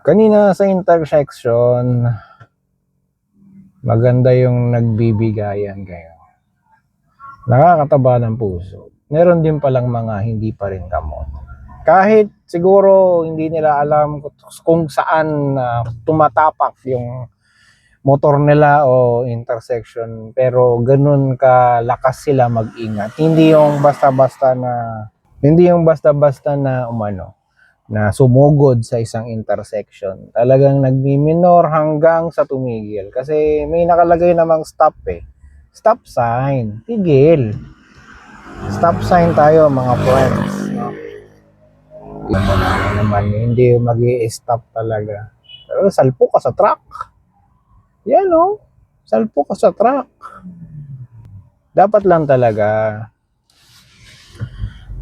Kanina sa intersection, maganda yung nagbibigayan kayo. Nakakataba ng puso. Meron din palang mga hindi pa rin kamot. Kahit siguro hindi nila alam kung saan tumatapak yung motor nila o intersection, pero ganun kalakas sila mag-ingat. Hindi yung basta-basta na umano na sumugod sa isang intersection. Talagang nagmi-minor hanggang sa tumigil. Kasi may nakalagay namang stop eh. Stop sign. Tigil. Stop sign tayo mga friends. No? Naman, hindi mag-i-stop talaga. Pero salpo ka sa truck. Yan o. Salpo ka sa truck. Dapat lang talaga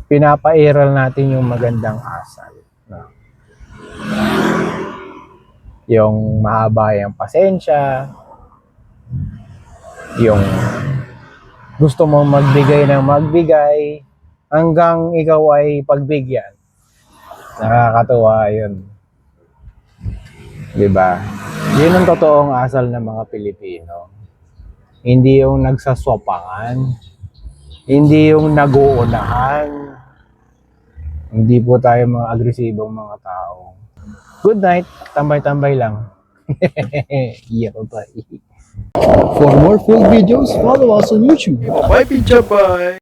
pinapairal natin yung magandang asal. No? Yung mahaba yung pasensya, yung gusto mong magbigay ng magbigay, hanggang ikaw ay pagbigyan. Nakakatuwa yun. Diba? Yun ang totoong asal ng mga Pilipino. Hindi yung nagsaswapangan, hindi yung nag-uunahan. Hindi po tayo mga agresibong mga tao. Good night. Tambay-tambay lang. Yeah, bye. For more full videos, follow us on YouTube. Bye, Pincha Bye!